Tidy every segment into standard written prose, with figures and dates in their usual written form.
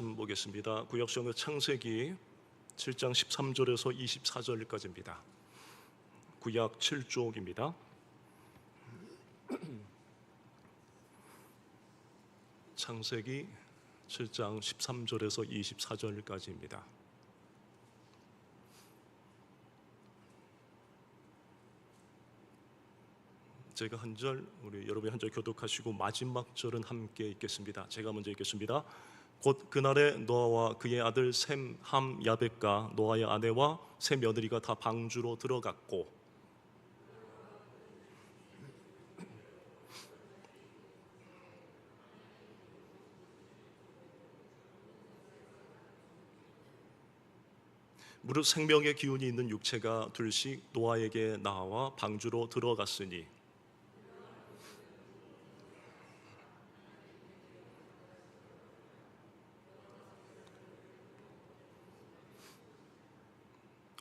말씀 보겠습니다. 구약성경 창세기 7장 13절에서 24절까지입니다. 구약 7쪽입니다. 창세기 7장 13절에서 24절까지입니다. 제가 한 절, 우리 여러분이 한 절 교독하시고 마지막 절은 함께 읽겠습니다. 제가 먼저 읽겠습니다. 곧 그날에 노아와 그의 아들 셈, 함, 야벳과 노아의 아내와 세 며느리가 다 방주로 들어갔고 무릇 생명의 기운이 있는 육체가 둘씩 노아에게 나와 방주로 들어갔으니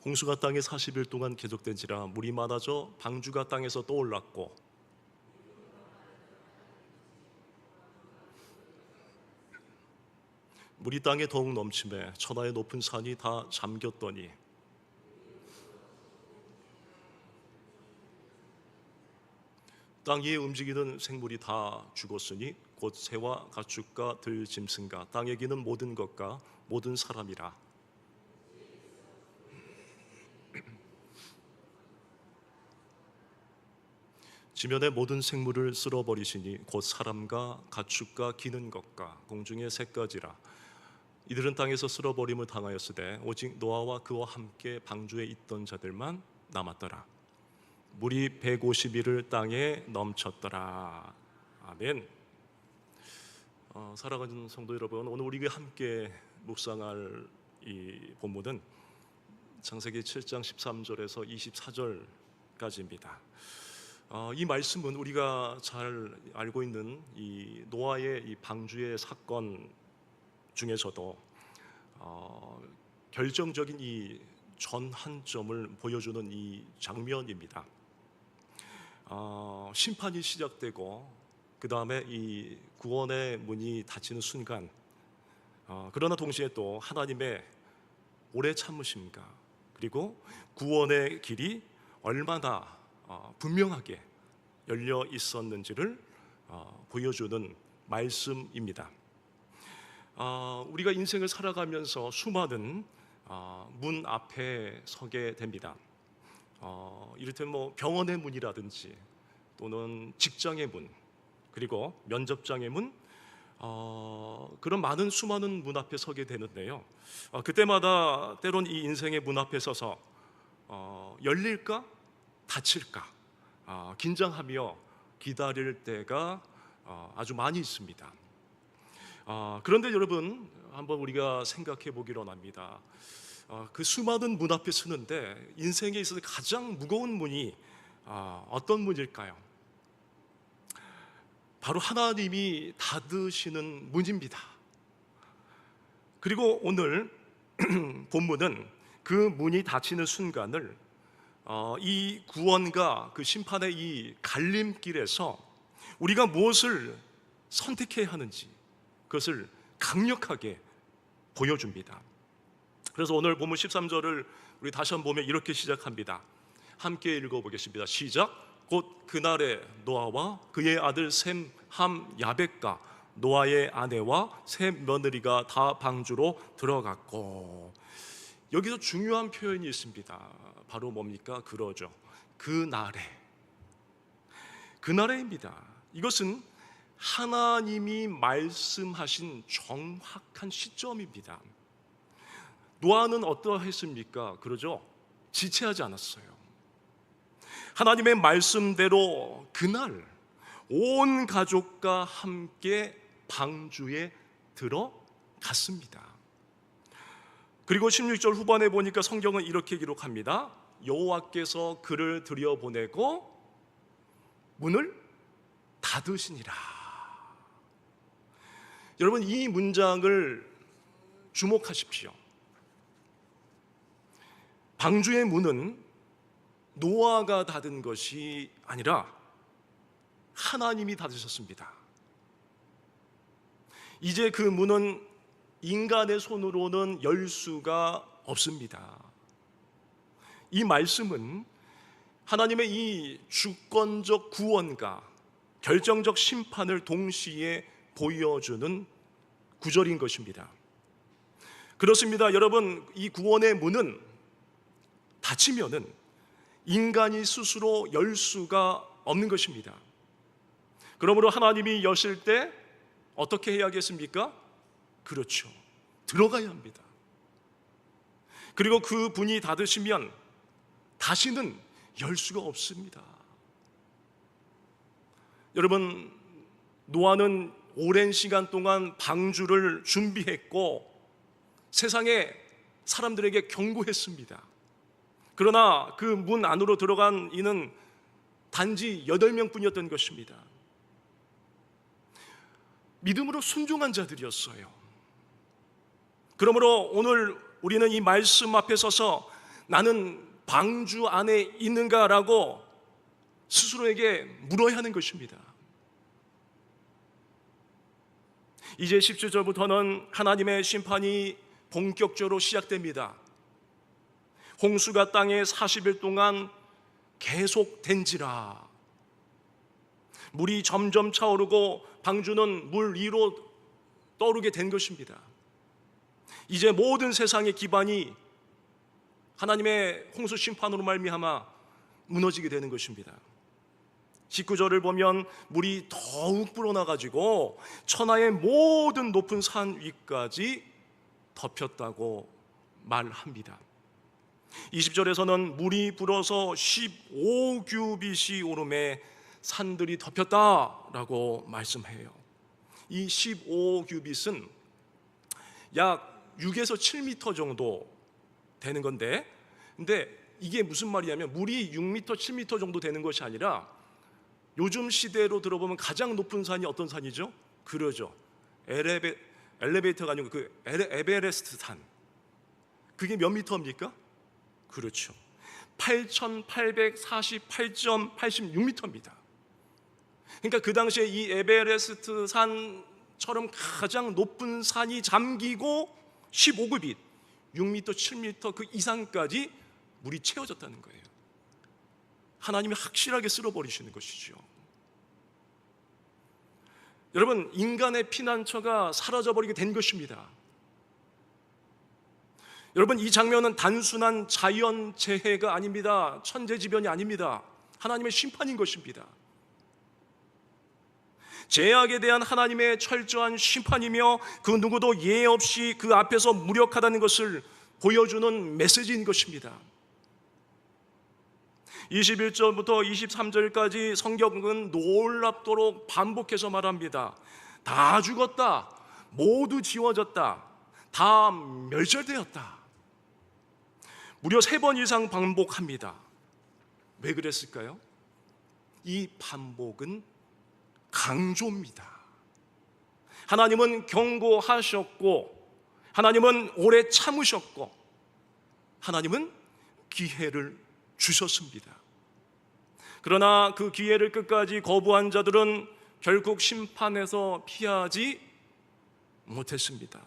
홍수가 땅에 40일 동안 계속된지라 물이 많아져 방주가 땅에서 떠올랐고 물이 땅에 더욱 넘침에 천하의 높은 산이 다 잠겼더니 땅 위에 움직이는 생물이 다 죽었으니 곧 새와 가축과 들 짐승과 땅에 기는 모든 것과 모든 사람이라. 지면의 모든 생물을 쓸어버리시니 곧 사람과 가축과 기는 것과 공중의 새까지라. 이들은 땅에서 쓸어버림을 당하였으되 오직 노아와 그와 함께 방주에 있던 자들만 남았더라. 물이 150일을 땅에 넘쳤더라. 아멘. 사랑하는 성도 여러분, 오늘 우리가 함께 묵상할 이 본문은 창세기 7장 13절에서 24절까지입니다. 이 말씀은 우리가 잘 알고 있는 이 노아의 이 방주의 사건 중에서도 결정적인 이 전환점을 보여주는 이 장면입니다. 심판이 시작되고 그 다음에 이 구원의 문이 닫히는 순간, 그러나 동시에 또 하나님의 오래 참으심과 그리고 구원의 길이 얼마나 분명하게 열려 있었는지를 보여주는 말씀입니다. 우리가 인생을 살아가면서 수많은 문 앞에 서게 됩니다. 이를테면 뭐 병원의 문이라든지 또는 직장의 문, 그리고 면접장의 문, 그런 많은 수많은 문 앞에 서게 되는데요. 그때마다 때론 이 인생의 문 앞에 서서 열릴까? 닫힐까? 긴장하며 기다릴 때가 아주 많이 있습니다. 그런데 여러분, 한번 우리가 생각해 보기로 합니다. 그 수많은 문 앞에 서는데 인생에 있어서 가장 무거운 문이 어떤 문일까요? 바로 하나님이 닫으시는 문입니다. 그리고 오늘 본문은 그 문이 닫히는 순간을 이 구원과 그 심판의 이 갈림길에서 우리가 무엇을 선택해야 하는지 그것을 강력하게 보여줍니다. 그래서 오늘 본문 13절을 우리 다시 한번 보면 이렇게 시작합니다. 함께 읽어보겠습니다. 시작. 곧 그날에 노아와 그의 아들 셈, 함, 야벳과 노아의 아내와 세 며느리가 다 방주로 들어갔고, 여기서 중요한 표현이 있습니다. 바로 뭡니까? 그러죠. 그날에입니다. 이것은 하나님이 말씀하신 정확한 시점입니다. 노아는 어떠했습니까? 그러죠? 지체하지 않았어요. 하나님의 말씀대로 그날 온 가족과 함께 방주에 들어갔습니다. 그리고 16절 후반에 보니까 성경은 이렇게 기록합니다. 여호와께서 그를 들여보내고 문을 닫으시니라. 여러분, 이 문장을 주목하십시오. 방주의 문은 노아가 닫은 것이 아니라 하나님이 닫으셨습니다. 이제 그 문은 인간의 손으로는 열 수가 없습니다. 이 말씀은 하나님의 이 주권적 구원과 결정적 심판을 동시에 보여주는 구절인 것입니다. 그렇습니다. 여러분, 이 구원의 문은 닫히면은 인간이 스스로 열 수가 없는 것입니다. 그러므로 하나님이 여실 때 어떻게 해야겠습니까? 그렇죠. 들어가야 합니다. 그리고 그 문이 닫으시면 다시는 열 수가 없습니다. 여러분, 노아는 오랜 시간 동안 방주를 준비했고 세상의 사람들에게 경고했습니다. 그러나 그 문 안으로 들어간 이는 단지 8명뿐이었던 것입니다. 믿음으로 순종한 자들이었어요. 그러므로 오늘 우리는 이 말씀 앞에 서서 나는 방주 안에 있는가라고 스스로에게 물어야 하는 것입니다. 이제 17절부터는 하나님의 심판이 본격적으로 시작됩니다. 홍수가 땅에 40일 동안 계속된지라. 물이 점점 차오르고 방주는 물 위로 떠오르게 된 것입니다. 이제 모든 세상의 기반이 하나님의 홍수 심판으로 말미암아 무너지게 되는 것입니다. 19절을 보면 물이 더욱 불어나가지고 천하의 모든 높은 산 위까지 덮였다고 말합니다. 20절에서는 물이 불어서 15규빗이 오름에 산들이 덮였다라고 말씀해요. 이 15규빗은 약 6에서 7m 정도 되는 건데, 근데 이게 무슨 말이냐면 물이 6m, 7m 정도 되는 것이 아니라 요즘 시대로 들어보면 가장 높은 산이 어떤 산이죠? 그러죠. 엘리베이터가 아니고 그 에베레스트 산. 그게 몇 미터입니까? 그렇죠. 8,848.86m입니다. 그러니까 그 당시에 이 에베레스트 산처럼 가장 높은 산이 잠기고 15규빗, 6m, 7m 그 이상까지 물이 채워졌다는 거예요. 하나님이 확실하게 쓸어버리시는 것이죠. 여러분, 인간의 피난처가 사라져버리게 된 것입니다. 여러분, 이 장면은 단순한 자연재해가 아닙니다. 천재지변이 아닙니다. 하나님의 심판인 것입니다. 죄악에 대한 하나님의 철저한 심판이며 그 누구도 예외 없이 그 앞에서 무력하다는 것을 보여주는 메시지인 것입니다. 21절부터 23절까지 성경은 놀랍도록 반복해서 말합니다. 다 죽었다, 모두 지워졌다, 다 멸절되었다. 무려 3번 이상 반복합니다. 왜 그랬을까요? 이 반복은 강조입니다. 하나님은 경고하셨고, 하나님은 오래 참으셨고, 하나님은 기회를 주셨습니다. 그러나 그 기회를 끝까지 거부한 자들은 결국 심판에서 피하지 못했습니다.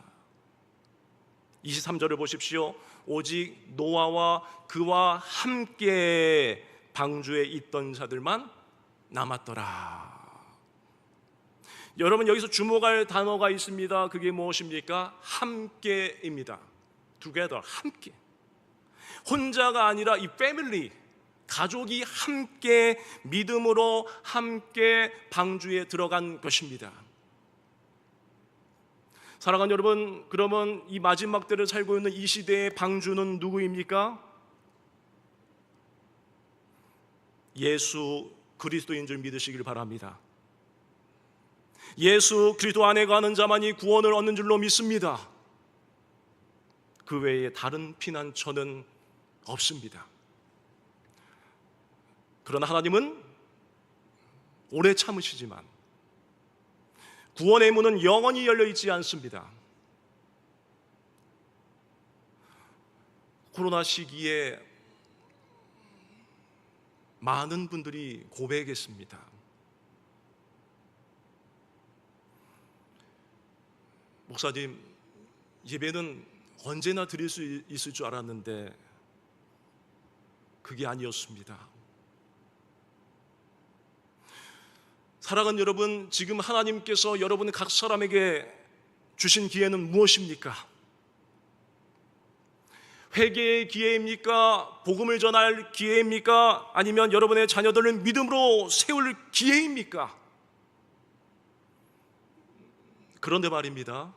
23절을 보십시오. 오직 노아와 그와 함께 방주에 있던 자들만 남았더라. 여러분, 여기서 주목할 단어가 있습니다. 그게 무엇입니까? 함께입니다. together, 함께. 혼자가 아니라 이 패밀리, 가족이 함께 믿음으로 함께 방주에 들어간 것입니다. 사랑하는 여러분, 그러면 이 마지막 때를 살고 있는 이 시대의 방주는 누구입니까? 예수 그리스도인 줄 믿으시길 바랍니다. 예수 그리스도 안에 가는 자만이 구원을 얻는 줄로 믿습니다. 그 외에 다른 피난처는 없습니다. 그러나 하나님은 오래 참으시지만 구원의 문은 영원히 열려 있지 않습니다. 코로나 시기에 많은 분들이 고백했습니다. 목사님, 예배는 언제나 드릴 수 있을 줄 알았는데 그게 아니었습니다. 사랑하는 여러분, 지금 하나님께서 여러분 각 사람에게 주신 기회는 무엇입니까? 회개의 기회입니까? 복음을 전할 기회입니까? 아니면 여러분의 자녀들을 믿음으로 세울 기회입니까? 그런데 말입니다,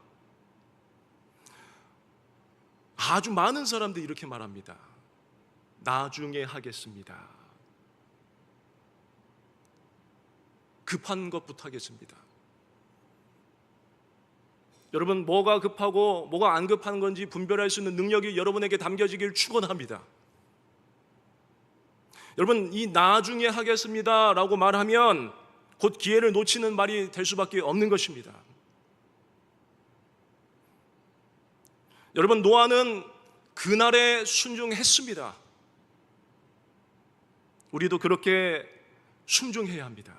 아주 많은 사람들이 이렇게 말합니다. 나중에 하겠습니다. 급한 것부터 하겠습니다. 여러분, 뭐가 급하고 뭐가 안 급한 건지 분별할 수 있는 능력이 여러분에게 담겨지길 축원합니다. 여러분, 이 나중에 하겠습니다 라고 말하면 곧 기회를 놓치는 말이 될 수밖에 없는 것입니다. 여러분, 노아는 그날에 순종했습니다. 우리도 그렇게 순종해야 합니다.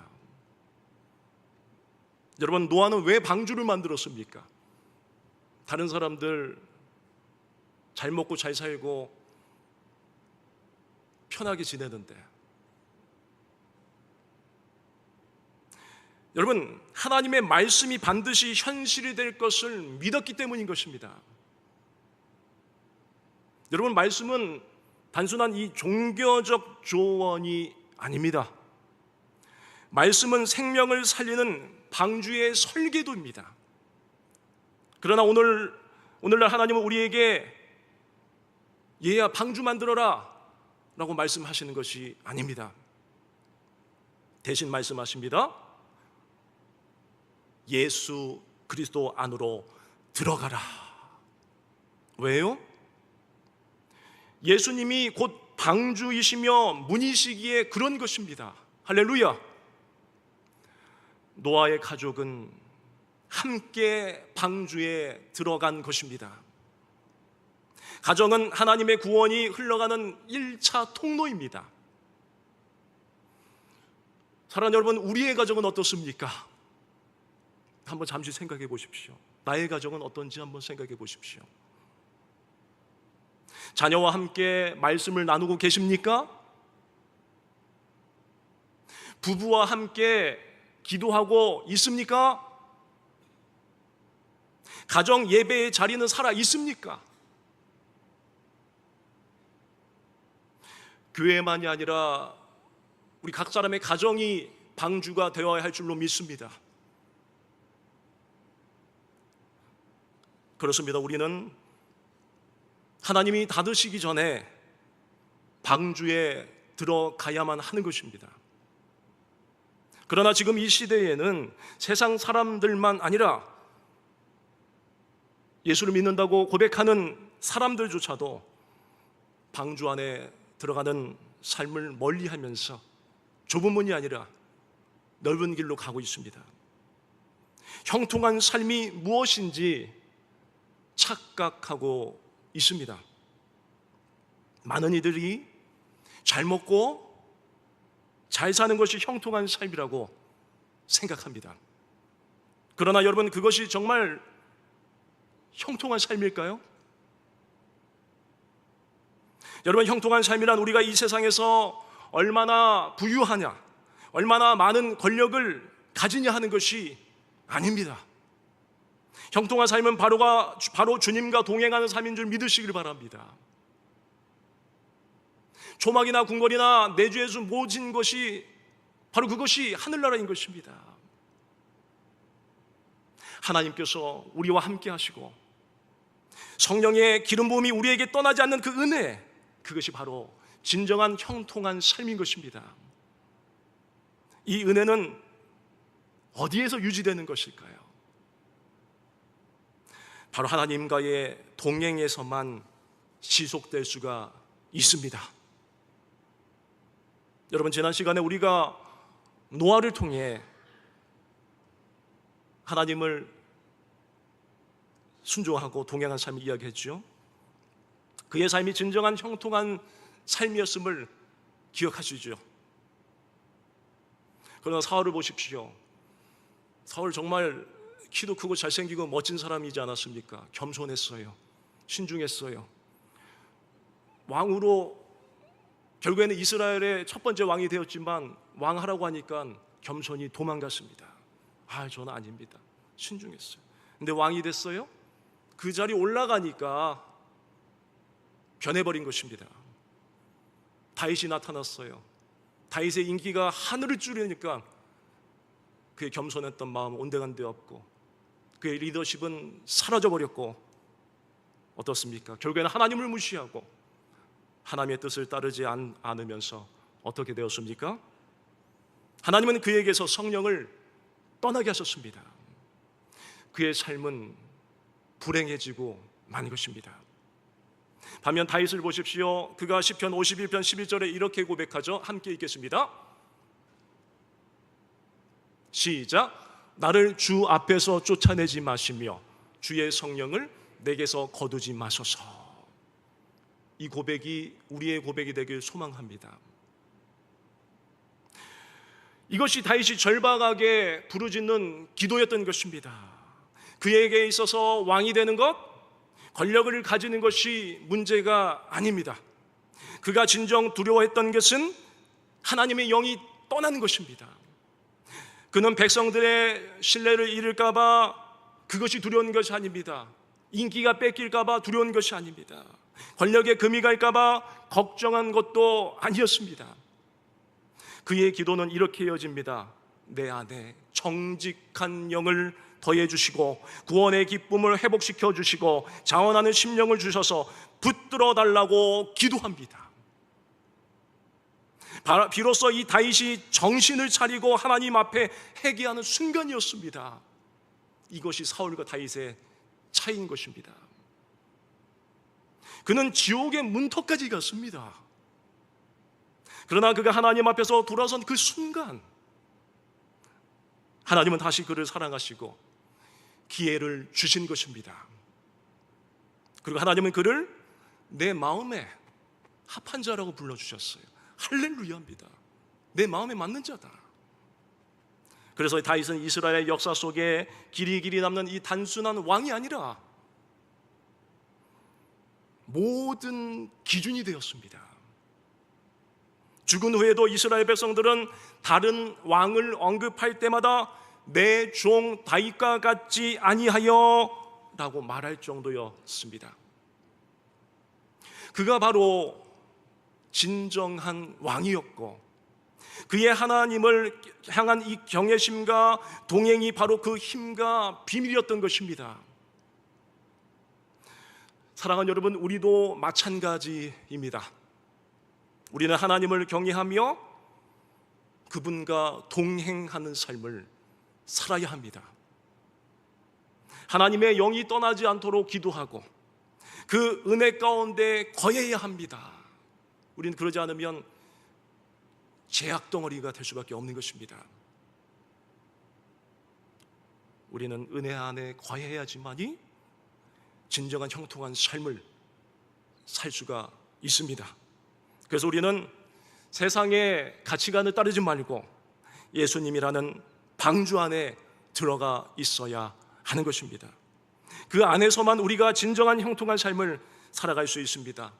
여러분, 노아는 왜 방주를 만들었습니까? 다른 사람들 잘 먹고 잘 살고 편하게 지내는데, 여러분, 하나님의 말씀이 반드시 현실이 될 것을 믿었기 때문인 것입니다. 여러분, 말씀은 단순한 이 종교적 조언이 아닙니다. 말씀은 생명을 살리는 방주의 설계도입니다. 그러나 오늘날 하나님은 우리에게 얘야 방주 만들어라 라고 말씀하시는 것이 아닙니다. 대신 말씀하십니다. 예수 그리스도 안으로 들어가라. 왜요? 예수님이 곧 방주이시며 문이시기에 그런 것입니다. 할렐루야. 노아의 가족은 함께 방주에 들어간 것입니다. 가정은 하나님의 구원이 흘러가는 1차 통로입니다. 사랑하는 여러분, 우리의 가정은 어떻습니까? 한번 잠시 생각해 보십시오. 나의 가정은 어떤지 한번 생각해 보십시오. 자녀와 함께 말씀을 나누고 계십니까? 부부와 함께 기도하고 있습니까? 가정 예배의 자리는 살아 있습니까? 교회만이 아니라 우리 각 사람의 가정이 방주가 되어야 할 줄로 믿습니다. 그렇습니다. 우리는 하나님이 닫으시기 전에 방주에 들어가야만 하는 것입니다. 그러나 지금 이 시대에는 세상 사람들만 아니라 예수를 믿는다고 고백하는 사람들조차도 방주 안에 들어가는 삶을 멀리하면서 좁은 문이 아니라 넓은 길로 가고 있습니다. 형통한 삶이 무엇인지 착각하고 있습니다. 많은 이들이 잘 먹고 잘 사는 것이 형통한 삶이라고 생각합니다. 그러나 여러분, 그것이 정말 형통한 삶일까요? 여러분, 형통한 삶이란 우리가 이 세상에서 얼마나 부유하냐, 얼마나 많은 권력을 가지냐 하는 것이 아닙니다. 형통한 삶은 바로 주님과 동행하는 삶인 줄 믿으시길 바랍니다. 조막이나 궁궐이나 내주에서 모진 것이 바로 그것이 하늘나라인 것입니다. 하나님께서 우리와 함께 하시고 성령의 기름 부음이 우리에게 떠나지 않는 그 은혜, 그것이 바로 진정한 형통한 삶인 것입니다. 이 은혜는 어디에서 유지되는 것일까요? 바로 하나님과의 동행에서만 지속될 수가 있습니다. 여러분, 지난 시간에 우리가 노아를 통해 하나님을 순종하고 동행한 삶을 이야기했죠. 그의 삶이 진정한 형통한 삶이었음을 기억하시죠. 그러나 사울을 보십시오. 사울 정말 키도 크고 잘생기고 멋진 사람이지 않았습니까? 겸손했어요. 신중했어요. 왕으로 결국에는 이스라엘의 첫 번째 왕이 되었지만 왕하라고 하니까 겸손히 도망갔습니다. 저는 아닙니다. 신중했어요. 근데 왕이 됐어요. 그 자리 올라가니까 변해버린 것입니다. 다윗이 나타났어요. 다윗의 인기가 하늘을 찌르니까 그의 겸손했던 마음 온데간데 없고 그의 리더십은 사라져버렸고 어떻습니까? 결국에는 하나님을 무시하고 하나님의 뜻을 따르지 않으면서 어떻게 되었습니까? 하나님은 그에게서 성령을 떠나게 하셨습니다. 그의 삶은 불행해지고 만 것입니다. 반면 다윗을 보십시오. 그가 시편 51편 11절에 이렇게 고백하죠. 함께 읽겠습니다. 시작. 나를 주 앞에서 쫓아내지 마시며 주의 성령을 내게서 거두지 마소서. 이 고백이 우리의 고백이 되길 소망합니다. 이것이 다윗이 절박하게 부르짖는 기도였던 것입니다. 그에게 있어서 왕이 되는 것, 권력을 가지는 것이 문제가 아닙니다. 그가 진정 두려워했던 것은 하나님의 영이 떠나는 것입니다. 그는 백성들의 신뢰를 잃을까 봐 그것이 두려운 것이 아닙니다. 인기가 뺏길까 봐 두려운 것이 아닙니다. 권력에 금이 갈까 봐 걱정한 것도 아니었습니다. 그의 기도는 이렇게 이어집니다. 내 안에 정직한 영을 더해 주시고 구원의 기쁨을 회복시켜 주시고 자원하는 심령을 주셔서 붙들어 달라고 기도합니다. 비로소 이 다윗이 정신을 차리고 하나님 앞에 회개하는 순간이었습니다. 이것이 사울과 다윗의 차이인 것입니다. 그는 지옥의 문턱까지 갔습니다. 그러나 그가 하나님 앞에서 돌아선 그 순간 하나님은 다시 그를 사랑하시고 기회를 주신 것입니다. 그리고 하나님은 그를 내 마음에 합한 자라고 불러주셨어요. 할렐루야입니다. 내 마음에 맞는 자다. 그래서 다윗은 이스라엘의 역사 속에 길이 남는 이 단순한 왕이 아니라 모든 기준이 되었습니다. 죽은 후에도 이스라엘 백성들은 다른 왕을 언급할 때마다 내 종 다윗과 같지 아니하여 라고 말할 정도였습니다. 그가 바로 진정한 왕이었고 그의 하나님을 향한 이 경외심과 동행이 바로 그 힘과 비밀이었던 것입니다. 사랑하는 여러분, 우리도 마찬가지입니다. 우리는 하나님을 경외하며 그분과 동행하는 삶을 살아야 합니다. 하나님의 영이 떠나지 않도록 기도하고 그 은혜 가운데 거해야 합니다. 우리는 그러지 않으면 죄악 덩어리가 될 수밖에 없는 것입니다. 우리는 은혜 안에 거해야지만이 진정한 형통한 삶을 살 수가 있습니다. 그래서 우리는 세상의 가치관을 따르지 말고 예수님이라는 방주 안에 들어가 있어야 하는 것입니다. 그 안에서만 우리가 진정한 형통한 삶을 살아갈 수 있습니다.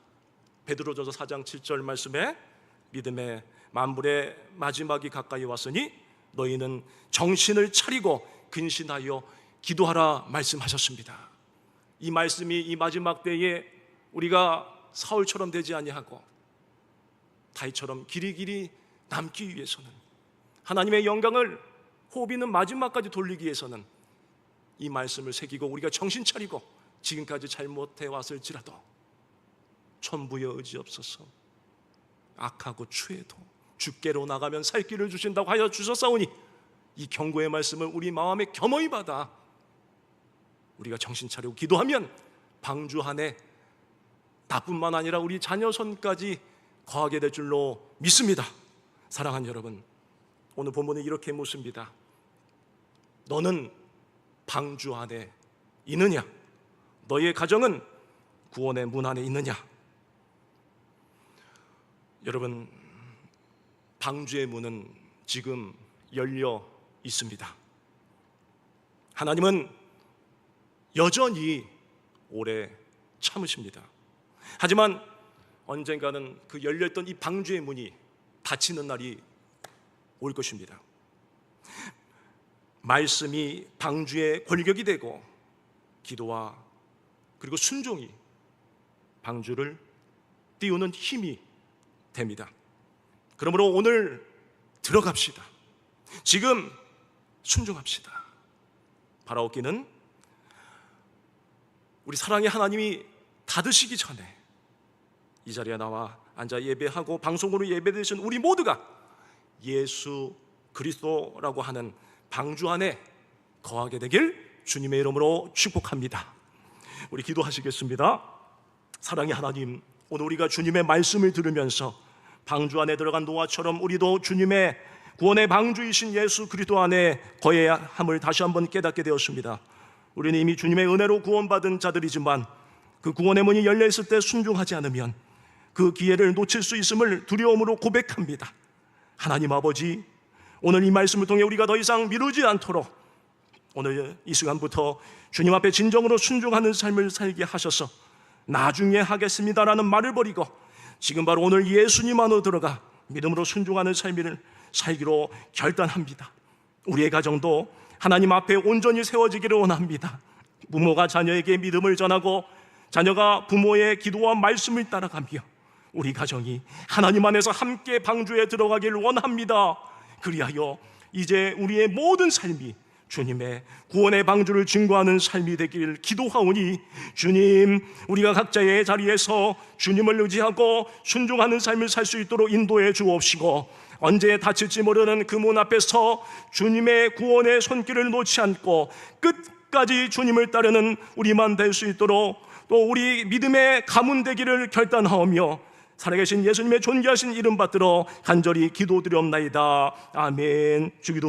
베드로전서 4장 7절 말씀에 믿음의 만불의 마지막이 가까이 왔으니 너희는 정신을 차리고 근신하여 기도하라 말씀하셨습니다. 이 말씀이 이 마지막 때에 우리가 사울처럼 되지 아니하고 다윗처럼 길이 남기 위해서는, 하나님의 영광을 호흡이는 마지막까지 돌리기 위해서는 이 말씀을 새기고 우리가 정신 차리고 지금까지 잘못해 왔을지라도 천부여 의지없소서 악하고 추해도 주께로 나가면 살 길을 주신다고 하여 주셨사오니 이 경고의 말씀을 우리 마음에 겸허히 받아 우리가 정신 차리고 기도하면 방주 안에 나뿐만 아니라 우리 자녀 손까지 거하게 될 줄로 믿습니다. 사랑하는 여러분, 오늘 본문은 이렇게 묻습니다. 너는 방주 안에 있느냐? 너의 가정은 구원의 문 안에 있느냐? 여러분, 방주의 문은 지금 열려 있습니다. 하나님은 여전히 오래 참으십니다. 하지만 언젠가는 그 열렸던 이 방주의 문이 닫히는 날이 올 것입니다. 말씀이 방주의 권력이 되고 기도와 그리고 순종이 방주를 띄우는 힘이 됩니다. 그러므로 오늘 들어갑시다. 지금 순종합시다. 바라옵기는 우리 사랑의 하나님이 닫으시기 전에 이 자리에 나와 앉아 예배하고 방송으로 예배드리신 우리 모두가 예수 그리스도라고 하는 방주 안에 거하게 되길 주님의 이름으로 축복합니다. 우리 기도하시겠습니다. 사랑의 하나님, 오늘 우리가 주님의 말씀을 들으면서 방주 안에 들어간 노아처럼 우리도 주님의 구원의 방주이신 예수 그리스도 안에 거해야 함을 다시 한번 깨닫게 되었습니다. 우리는 이미 주님의 은혜로 구원받은 자들이지만 그 구원의 문이 열려있을 때 순종하지 않으면 그 기회를 놓칠 수 있음을 두려움으로 고백합니다. 하나님 아버지, 오늘 이 말씀을 통해 우리가 더 이상 미루지 않도록 오늘 이 시간부터 주님 앞에 진정으로 순종하는 삶을 살게 하셔서 나중에 하겠습니다라는 말을 버리고 지금 바로 오늘 예수님 안으로 들어가 믿음으로 순종하는 삶을 살기로 결단합니다. 우리의 가정도 하나님 앞에 온전히 세워지기를 원합니다. 부모가 자녀에게 믿음을 전하고 자녀가 부모의 기도와 말씀을 따라가며 우리 가정이 하나님 안에서 함께 방주에 들어가기를 원합니다. 그리하여 이제 우리의 모든 삶이 주님의 구원의 방주를 증거하는 삶이 되기를 기도하오니 주님, 우리가 각자의 자리에서 주님을 의지하고 순종하는 삶을 살 수 있도록 인도해 주옵시고 언제 닫힐지 모르는 그 문 앞에서 주님의 구원의 손길을 놓지 않고 끝까지 주님을 따르는 우리만 될 수 있도록 또 우리 믿음의 가문 되기를 결단하오며 살아계신 예수님의 존귀하신 이름 받들어 간절히 기도드리옵나이다. 아멘. 주기도